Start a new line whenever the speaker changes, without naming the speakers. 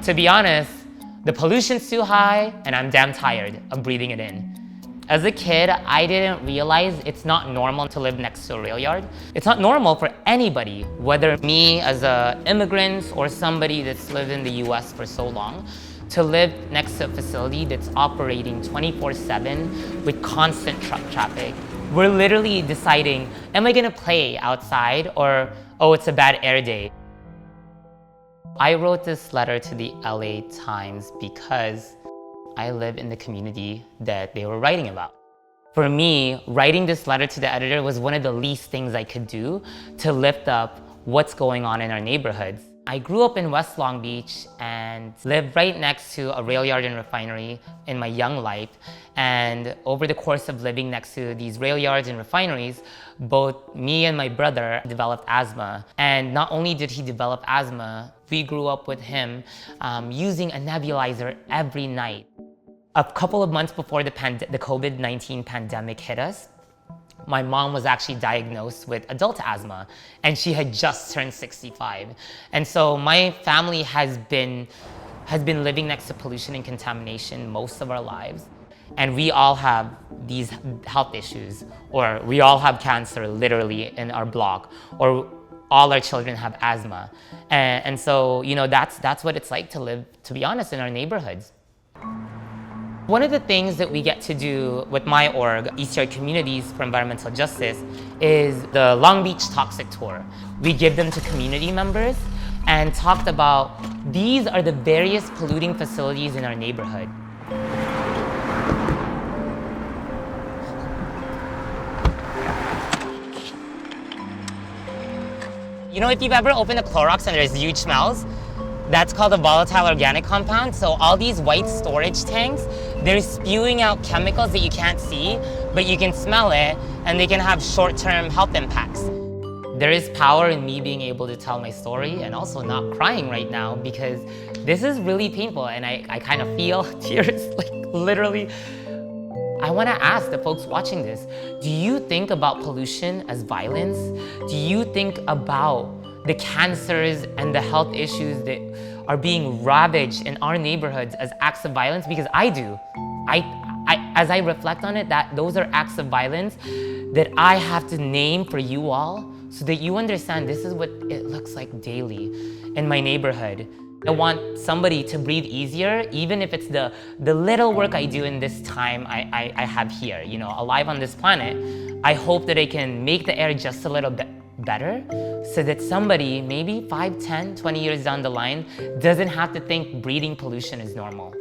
To be honest, the pollution's too high and I'm damn tired of breathing it in. As a kid, I didn't realize it's not normal to live next to a rail yard. It's not normal for anybody, whether me as an immigrant or somebody that's lived in the US for so long, to live next to a facility that's operating 24/7 with constant truck traffic. We're literally deciding, am I gonna play outside or, oh, it's a bad air day? I wrote this letter to the LA Times because I live in the community that they were writing about. For me, writing this letter to the editor was one of the least things I could do to lift up what's going on in our neighborhoods. I grew up in West Long Beach and lived right next to a rail yard and refinery in my young life. And over the course of living next to these rail yards and refineries, both me and my brother developed asthma. And not only did he develop asthma, we grew up with him using a nebulizer every night. A couple of months before the COVID-19 pandemic hit us, my mom was actually diagnosed with adult asthma, and she had just turned 65. And so my family has been living next to pollution and contamination most of our lives. And we all have these health issues, or we all have cancer literally in our block, or all our children have asthma. And so, you know, that's what it's like to live, to be honest, in our neighborhoods. One of the things that we get to do with my org, East Yard Communities for Environmental Justice, is the Long Beach Toxic Tour. We give them to community members and talked about these are the various polluting facilities in our neighborhood. You know, if you've ever opened a Clorox and there's huge smells, that's called a volatile organic compound. So all these white storage tanks, they're spewing out chemicals that you can't see, but you can smell it, and they can have short-term health impacts. There is power in me being able to tell my story and also not crying right now, because this is really painful and I kind of feel tears, like literally. I want to ask the folks watching this, do you think about pollution as violence? Do you think about the cancers and the health issues that are being ravaged in our neighborhoods as acts of violence? Because I do. As I reflect on it, those are acts of violence that I have to name for you all so that you understand this is what it looks like daily in my neighborhood. I want somebody to breathe easier, even if it's the little work I do in this time I have here, you know, alive on this planet. I hope that I can make the air just a little bit better so that somebody, maybe 5, 10, 20 years down the line, doesn't have to think breathing pollution is normal.